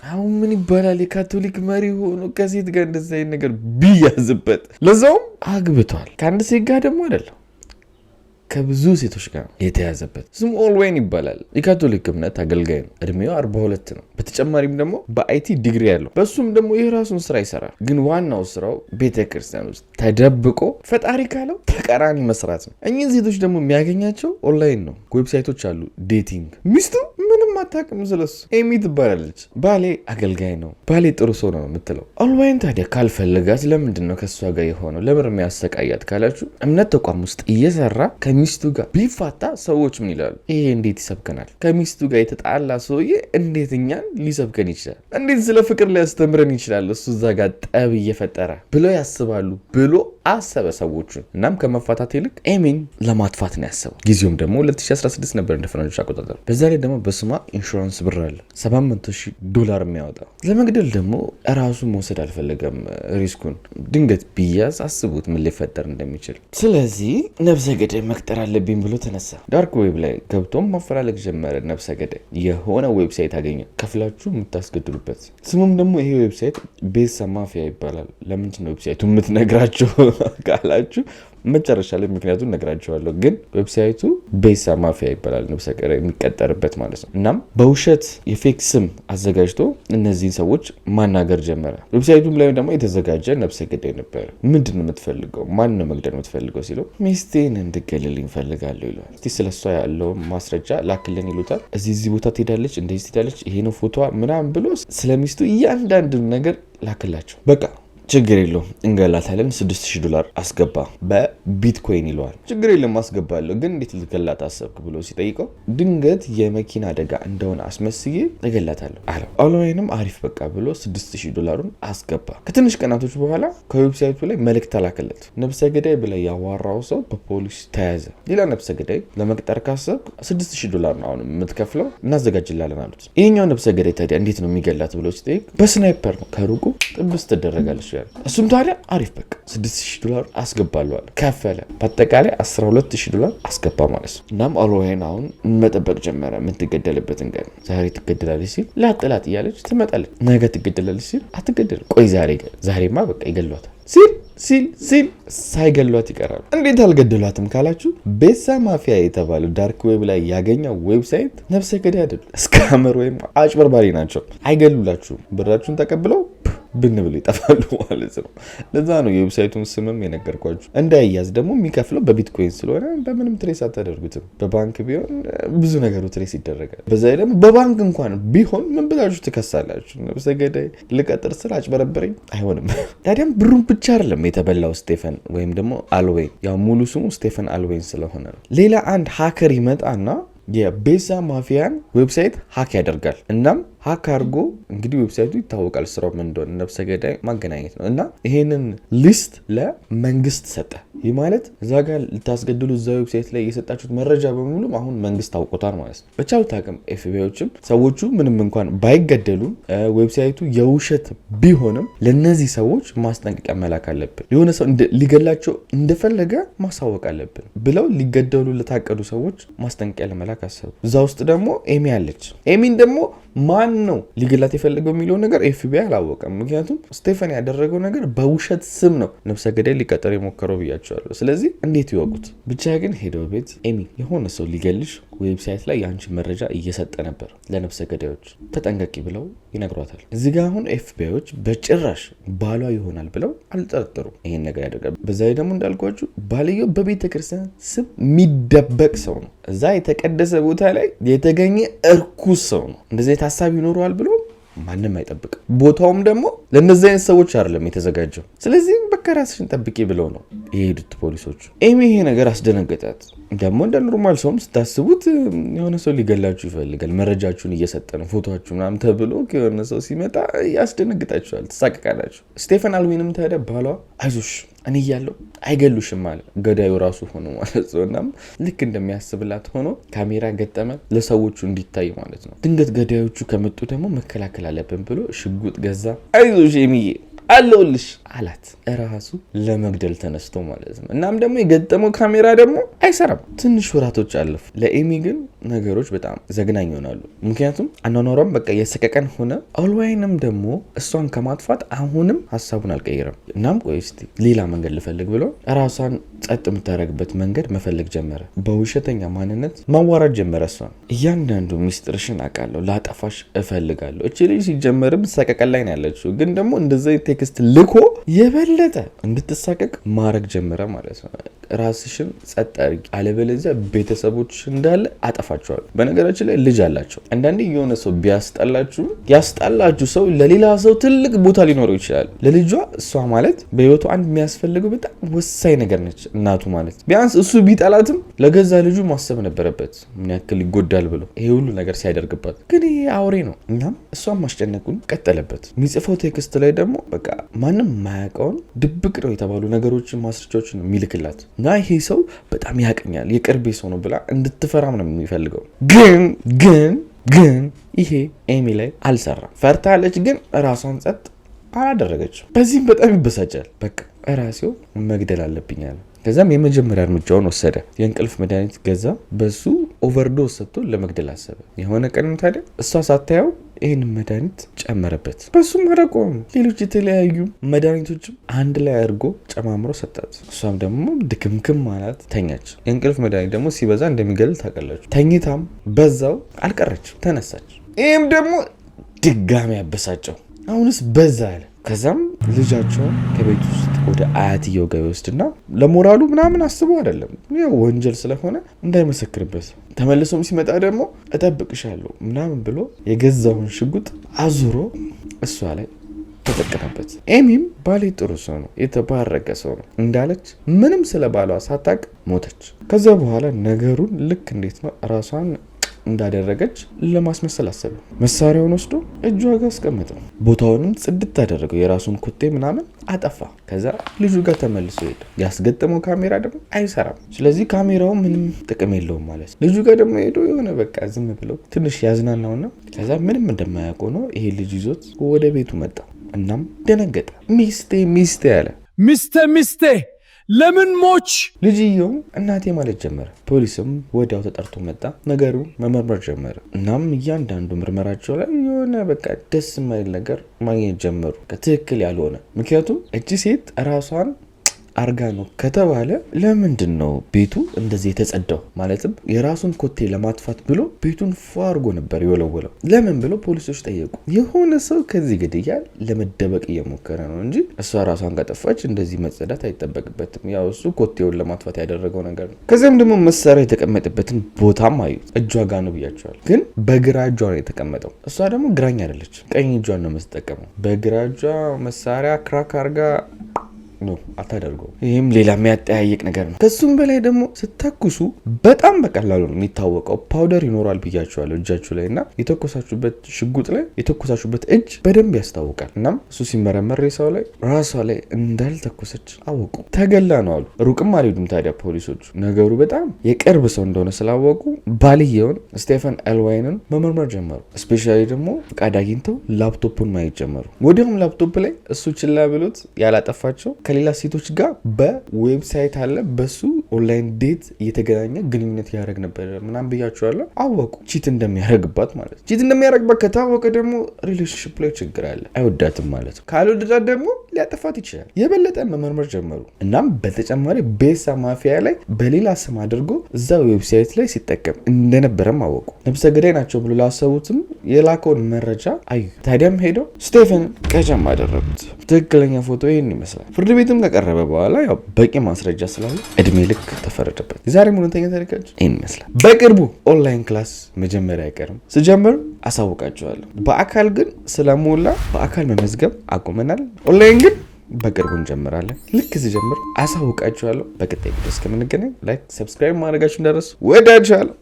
አሁን ምን ይባላል? የካቶሊክ መሪ ሆኖ ከሴት ጋር እንደዚህ አይነት ነገር ቢያዝበት፣ ለዛውም አግብቷል። ከአንድ ሴት ጋር ደግሞ አይደለም ከብዙ ሴቶች ጋር የተያዘበት ስሙ ኦልዌይን ይባላል። የካቶሊክ እምነት አገልጋይ ነው። እድሜው 42 ነው። በተጨማሪም ደግሞ በአይቲ ዲግሪ ያለው፣ በሱም ደግሞ የራሱን ስራ ይሰራል። ግን ዋናው ስራው ቤተክርስቲያን ውስጥ ተደብቆ ፈጣሪ ካለው ተቃራኒ መስራት ነው። እኚህ ሴቶች ደግሞ የሚያገኛቸው ኦንላይን ነው። ዌብሳይቶች አሉ፣ ዴቲንግ። ሚስቱ ምንም አታውቅም ስለሱ። ኤሚ ትባላለች። ባሌ አገልጋይ ነው፣ ባሌ ጥሩ ሰው ነው የምትለው። ኦልዌይን ታዲያ ካልፈልጋት ለምንድን ነው ከእሷ ጋር የሆነው? ለምን የሚያሰቃያት ካላችሁ እምነት ተቋም ውስጥ እየሰራ ከሚስቱ ጋር ቢፋታ ሰዎች ምን ይላሉ? ይሄ እንዴት ይሰብከናል? ከሚስቱ ጋር የተጣላ ሰውዬ እንዴት እኛን ሊሰብከን ይችላል? እንዴት ስለ ፍቅር ሊያስተምረን ይችላል? እሱ እዛ ጋር ጠብ እየፈጠረ ብለው ያስባሉ ብሎ አሰበ ሰዎቹን። እናም ከመፋታት ይልቅ ኤሚን ለማጥፋት ነው ያሰበው። ጊዜውም ደግሞ 2016 ነበር እንደ ፈረንጆች አቆጣጠር። በዛ ላይ ደግሞ በስሟ ኢንሹራንስ ብር አለ $700,000 የሚያወጣ። ለመግደል ደግሞ ራሱ መውሰድ አልፈለገም ሪስኩን። ድንገት ቢያዝ አስቡት ምን ሊፈጠር እንደሚችል። ስለዚህ ነብሰ ገዳይ መቅጠር አለብኝ ብሎ ተነሳ። ዳርክ ዌብ ላይ ገብቶም ማፈላለግ ጀመረ። ነብሰ ገዳይ የሆነ ዌብሳይት አገኘ፣ ከፍላችሁ የምታስገድሉበት። ስሙም ደግሞ ይሄ ዌብሳይት ቤሳ ማፊያ ይባላል። ለምንድን ነው ዌብሳይቱ የምትነግራቸው ካላችሁ መጨረሻ ላይ ምክንያቱም ነግራቸዋለሁ። ግን ዌብሳይቱ ቤሳ ማፊያ ይባላል፣ ነብሰ ገዳይ የሚቀጠርበት ማለት ነው። እናም በውሸት የፌክ ስም አዘጋጅቶ እነዚህን ሰዎች ማናገር ጀመረ። ዌብሳይቱም ላይ ደግሞ የተዘጋጀ ነብሰ ገዳይ ነበረ። ምንድን ነው የምትፈልገው? ማን ነው መግደል የምትፈልገው ሲለው ሚስቴን እንድገልልኝ ፈልጋለሁ ይለዋል። እስቲ ስለሷ ያለው ማስረጃ ላክልን ይሉታል። እዚህ ቦታ ትሄዳለች፣ እንደዚህ ትሄዳለች፣ ይሄ ነው ፎቶዋ ምናምን ብሎ ስለሚስቱ እያንዳንዱን ነገር ላክላቸው። በቃ ችግር የለውም እንገላታለን፣ $6,000 አስገባ በቢትኮይን ይለዋል። ችግር የለም አስገባለሁ፣ ግን እንዴት ልትገላት አሰብክ ብሎ ሲጠይቀው ድንገት የመኪና አደጋ እንደሆነ አስመስዬ እገላታለሁ አለው። ኦልዌይንም አሪፍ በቃ ብሎ $6,000 አስገባ። ከትንሽ ቀናቶች በኋላ ከዌብሳይቱ ላይ መልእክት ተላከለት። ነብሰ ገዳይ ብለ ያዋራው ሰው በፖሊስ ተያዘ። ሌላ ነብሰ ገዳይ ለመቅጠር ካሰብክ $6,000 ነው አሁን የምትከፍለው፣ እናዘጋጅላለን አሉት። ይሄኛው ነብሰ ገዳይ ታዲያ እንዴት ነው የሚገላት ብሎ ሲጠይቅ በስናይፐር ነው፣ ከሩቁ ጥብስ ትደረጋለች። እሱም ታዲያ አሪፍ በቃ $6,000 አስገባለሁ አለ። ከፈለ። በአጠቃላይ $12,000 አስገባ ማለት ነው። እናም ኦልዌይን አሁን መጠበቅ ጀመረ የምትገደልበትን ቀን። ዛሬ ትገደላለች ሲል ላጥላት እያለች ትመጣለች። ነገ ትገደላለች ሲል አትገደልም። ቆይ ዛሬማ በቃ ይገሏታል ሲል ሳይገሏት ይቀራሉ። እንዴት አልገደሏትም ካላችሁ ቤሳ ማፊያ የተባለው ዳርክ ዌብ ላይ ያገኘው ዌብሳይት ነብሰ ገዳይ አይደለም፣ ስካመር ወይም አጭበርባሪ ናቸው። አይገሉላችሁም፣ ብራችሁን ተቀብለው ብን ብሎ ይጠፋሉ ማለት ነው። ለዛ ነው የዌብሳይቱን ስምም የነገርኳችሁ። እንዳይያዝ ደግሞ የሚከፍለው በቢትኮይን ስለሆነ በምንም ትሬስ አታደርጉትም። በባንክ ቢሆን ብዙ ነገሩ ትሬስ ይደረጋል። በዛ ላይ ደግሞ በባንክ እንኳን ቢሆን ምን ብላችሁ ትከሳላችሁ? ነብሰ ገዳይ ልቀጥር ስል አጭበረበረኝ አይሆንም። ታዲያም ብሩን ብቻ አይደለም የተበላው ስቴፈን ወይም ደግሞ አልዌይን፣ ያው ሙሉ ስሙ ስቴፈን አልዌይን ስለሆነ ነው። ሌላ አንድ ሃከር ይመጣና የቤሳ ማፊያን ዌብሳይት ሃክ ያደርጋል። እናም ሃክ አድርጎ እንግዲህ ዌብሳይቱ ይታወቃል ስራው ምን እንደሆነ፣ ነብሰ ገዳይ ማገናኘት ነው። እና ይሄንን ሊስት ለመንግስት ሰጠ። ይህ ማለት እዛ ጋር ልታስገድሉ እዛ ዌብሳይት ላይ የሰጣችሁት መረጃ በሙሉ አሁን መንግስት ታውቆታል ማለት ነው። በቻሉት አቅም ኤፍቢአይዎችም ሰዎቹ ምንም እንኳን ባይገደሉም ዌብሳይቱ የውሸት ቢሆንም ለነዚህ ሰዎች ማስጠንቀቂያ መላክ አለብን፣ የሆነ ሰው ሊገላቸው እንደፈለገ ማሳወቅ አለብን ብለው ሊገደሉ ለታቀዱ ሰዎች ማስጠንቀቂያ ለመላክ አሰቡ። እዛ ውስጥ ደግሞ ኤሚ አለች። ኤሚን ደግሞ ማን ነው ሊገላት የፈለገው የሚለው ነገር ኤፍቢአይ አላወቀም። ምክንያቱም ስቴፈን ያደረገው ነገር በውሸት ስም ነው ነብሰ ገዳይ ሊቀጠር የሞከረው ብያቸዋለሁ። ስለዚህ እንዴት ይወቁት? ብቻ ግን ሄደው ቤት ኤሚ የሆነ ሰው ሊገልሽ ዌብሳይት ላይ የአንቺ መረጃ እየሰጠ ነበር ለነብሰ ገዳዮች ተጠንቀቂ ብለው ይነግሯታል። እዚህ ጋር አሁን ኤፍቢአይዎች በጭራሽ ባሏ ይሆናል ብለው አልጠረጠሩም። ይሄን ነገር ያደርጋል። በዛ ላይ ደግሞ እንዳልኳችሁ ባልየው በቤተ ክርስቲያን ስም የሚደበቅ ሰው ነው። እዛ የተቀደሰ ቦታ ላይ የተገኘ እርኩስ ሰው ነው። እንደዚህ ሀሳብ ይኖረዋል ብሎ ማንም አይጠብቅም። ቦታውም ደግሞ ለእነዚህ አይነት ሰዎች አይደለም የተዘጋጀው። ስለዚህ በቃ ራስሽን ጠብቂ ብለው ነው የሄዱት ፖሊሶቹ። ኤሚ ይሄ ነገር አስደነገጣት። ደግሞ እንደ ኖርማል ሰውም ስታስቡት የሆነ ሰው ሊገላችሁ ይፈልጋል፣ መረጃችሁን እየሰጠ ነው ፎቶችሁ ምናምን ተብሎ የሆነ ሰው ሲመጣ ያስደነግጣችኋል፣ ትሳቀቃላችሁ። ስቴፈን አልዌይንም ታዲያ ባሏ አይዞሽ እኔ እያለሁ አይገሉሽም አለ። ገዳዩ ራሱ ሆኖ ማለት ነው። እናም ልክ እንደሚያስብላት ሆኖ ካሜራ ገጠመ ለሰዎቹ እንዲታይ ማለት ነው። ድንገት ገዳዮቹ ከመጡ ደግሞ መከላከል አለብን ብሎ ሽጉጥ ገዛ። አይዞሽ ኤሚዬ አለውልሽ አላት። እራሱ ለመግደል ተነስቶ ማለት ነው። እናም ደግሞ የገጠመው ካሜራ ደግሞ አይሰራም። ትንሽ ወራቶች አለፉ። ለኤሚ ግን ነገሮች በጣም ዘግናኝ ይሆናሉ። ምክንያቱም አኗኗሯም በቃ የሰቀቀን ሆነ። ኦልዌይንም ደግሞ እሷን ከማጥፋት አሁንም ሀሳቡን አልቀየረም። እናም ቆይ እስቲ ሌላ መንገድ ልፈልግ ብሎ ራሷን ጸጥ የምታደርግበት መንገድ መፈለግ ጀመረ። በውሸተኛ ማንነት ማዋራት ጀመረ። እሷን እያንዳንዱ ሚስጥርሽን አውቃለሁ፣ ላጠፋሽ እፈልጋለሁ። እቺ ልጅ ሲጀመርም ሰቀቀን ላይ ነው ያለችው፣ ግን ደግሞ እንደዚህ ቴክስት ልኮ የበለጠ እንድትሳቀቅ ማድረግ ጀመረ ማለት ነው። ራስሽን ጸጥ አድርጊ፣ አለበለዚያ ቤተሰቦች እንዳለ አጠፋቸዋለሁ። በነገራችን ላይ ልጅ አላቸው። አንዳንዴ የሆነ ሰው ቢያስጠላችሁ ያስጠላችሁ ሰው ለሌላ ሰው ትልቅ ቦታ ሊኖረው ይችላል። ለልጇ እሷ ማለት በህይወቱ አንድ የሚያስፈልገው በጣም ወሳኝ ነገር ነች። እናቱ ማለት ቢያንስ እሱ ቢጠላትም ለገዛ ልጁ ማሰብ ነበረበት ምን ያክል ይጎዳል ብሎ ይሄ ሁሉ ነገር ሲያደርግባት። ግን ይሄ አውሬ ነው። እናም እሷን ማስጨነቁን ቀጠለበት። የሚጽፈው ቴክስት ላይ ደግሞ በቃ ማንም ማያውቀውን ድብቅ ነው የተባሉ ነገሮችን ማስረጃዎችን ነው የሚልክላት እና ይሄ ሰው በጣም ያቀኛል የቅርቤ ሰው ነው ብላ እንድትፈራም ነው የሚፈልገው። ግን ይሄ ኤሚ ላይ አልሰራም። ፈርታለች፣ ግን ራሷን ጸጥ አላደረገችው። በዚህም በጣም ይበሳጫል። በቃ ራሴው መግደል አለብኝ አለ። ከዛም የመጀመሪያ እርምጃውን ወሰደ። የእንቅልፍ መድኃኒት ገዛ። በሱ ኦቨርዶዝ ሰጥቶ ለመግደል አሰበ። የሆነ ቀን ታዲያ እሷ ሳታየው ይህን መድኃኒት ጨመረበት። በሱም አረቆም ሌሎች የተለያዩ መድኃኒቶችም አንድ ላይ አድርጎ ጨማምሮ ሰጣት። እሷም ደግሞ ድክምክም ማለት ተኛች። የእንቅልፍ መድኃኒት ደግሞ ሲበዛ እንደሚገል ታውቃላችሁ። ተኝታም በዛው አልቀረችም፣ ተነሳች። ይህም ደግሞ ድጋሚ ያበሳጨው። አሁንስ በዛ አለ። ከዛም ልጃቸውን ከቤት ውስጥ ወደ አያትየው ጋር ይወስድና ለሞራሉ ምናምን አስቦ አይደለም፣ ያው ወንጀል ስለሆነ እንዳይመሰክርበት። ተመልሶም ሲመጣ ደግሞ እጠብቅሻለሁ ምናምን ብሎ የገዛውን ሽጉጥ አዙሮ እሷ ላይ ተጠቀመበት። ኤሚም ባሌ ጥሩ ሰው ነው፣ የተባረከ ሰው ነው እንዳለች ምንም ስለ ባሏ ሳታቅ ሞተች። ከዛ በኋላ ነገሩን ልክ እንዴት ነው ራሷን እንዳደረገች ለማስመሰል አሰበ። መሳሪያውን ወስዶ እጇ ጋር አስቀመጠ። ቦታውንም ጽድት አደረገው። የራሱን ኮቴ ምናምን አጠፋ። ከዛ ልጁ ጋር ተመልሶ ሄደ። ያስገጠመው ካሜራ ደግሞ አይሰራም። ስለዚህ ካሜራው ምንም ጥቅም የለውም ማለት ነው። ልጁ ጋር ደግሞ ሄዶ የሆነ በቃ ዝም ብለው ትንሽ ያዝናናውና ከዛ ምንም እንደማያውቀው ነው ይሄ ልጅ ይዞት ወደ ቤቱ መጣ። እናም ደነገጠ። ሚስቴ ያለ ሚስቴ ለምን ሞች? ልጅየውም እናቴ ማለት ጀመረ። ፖሊስም ወዲያው ተጠርቶ መጣ። ነገሩ መመርመር ጀመረ። እናም እያንዳንዱ ምርመራቸው ላይ የሆነ በቃ ደስ የማይል ነገር ማግኘት ጀመሩ፣ ትክክል ያልሆነ። ምክንያቱም እቺ ሴት ራሷን አርጋ ነው ከተባለ ለምንድን ነው ቤቱ እንደዚህ የተጸዳው? ማለትም የራሱን ኮቴ ለማጥፋት ብሎ ቤቱን ፏርጎ ነበር የወለወለው። ለምን ብሎ ፖሊሶች ጠየቁ። የሆነ ሰው ከዚህ ግድያ ለመደበቅ እየሞከረ ነው እንጂ እሷ ራሷን ካጠፋች እንደዚህ መጸዳት አይጠበቅበትም። ያው እሱ ኮቴውን ለማጥፋት ያደረገው ነገር ነው። ከዚያም ደግሞ መሳሪያ የተቀመጠበትን ቦታም አዩት። እጇ ጋ ነው ብያቸዋል፣ ግን በግራ እጇ ነው የተቀመጠው። እሷ ደግሞ ግራኝ አይደለች፣ ቀኝ እጇን ነው የምትጠቀመው። በግራ እጇ መሳሪያ ክራክ አርጋ ነው አታደርገው። ይህም ሌላ የሚያጠያይቅ ነገር ነው። ከሱም በላይ ደግሞ ስተኩሱ በጣም በቀላሉ ነው የሚታወቀው። ፓውደር ይኖራል ብያቸዋለሁ እጃችሁ ላይ እና የተኮሳችሁበት ሽጉጥ ላይ የተኮሳችሁበት እጅ በደንብ ያስታውቃል። እናም እሱ ሲመረመር ሬሳው ላይ ራሷ ላይ እንዳልተኮሰች አወቁ። ተገላ ነው አሉ። ሩቅም አልሄዱም ታዲያ ፖሊሶቹ። ነገሩ በጣም የቅርብ ሰው እንደሆነ ስላወቁ ባልየውን ስቴፈን ኤልዋይንን መመርመር ጀመሩ። ስፔሻሊ ደግሞ ፍቃድ አግኝተው ላፕቶፑን ማየት ጀመሩ። ወዲያውም ላፕቶፕ ላይ እሱ ችላ ብሎት ያላጠፋቸው ከሌላ ሴቶች ጋር በዌብሳይት አለ፣ በሱ ኦንላይን ዴት እየተገናኘ ግንኙነት ያደረግ ነበር ምናምን ብያቸዋለሁ። አወቁ ቺት እንደሚያደርግባት ማለት ነው። ቺት እንደሚያደርግባት ከታወቀ ደግሞ ሪሌሽንሽፕ ላይ ችግር አለ፣ አይወዳትም ማለት ነው። ካልወደዳት ደግሞ ሊያጠፋት ይችላል። የበለጠ መመርመር ጀመሩ። እናም በተጨማሪ ቤሳ ማፊያ ላይ በሌላ ስም አድርጎ እዛ ዌብሳይት ላይ ሲጠቀም እንደነበረም አወቁ። ነብሰ ገዳይ ናቸው ብሎ ላሰቡትም የላከውን መረጃ አዩ። ታዲያም ሄደው ስቴፈን ቀጨም አደረጉት። ትክክለኛ ፎቶ ይህን ይመስላል። ፍርድ ቤትም ከቀረበ በኋላ ያው በቂ ማስረጃ ስላለ እድሜ ልክ ተፈረደበት። የዛሬ እውነተኛ ታሪካችን ይህን ይመስላል። በቅርቡ ኦንላይን ክላስ መጀመሪያ አይቀርም፣ ስጀምር አሳውቃቸዋለሁ። በአካል ግን ስለሞላ በአካል መመዝገብ አቁመናል። ኦንላይን ግን በቅርቡ እንጀምራለን። ልክ ስጀምር አሳውቃቸዋለሁ። በቀጣይ ቪዲዮ እስከምንገናኝ ላይክ፣ ሰብስክራይብ ማድረጋችሁ እንዳትረሱ። ወዳችኋለሁ።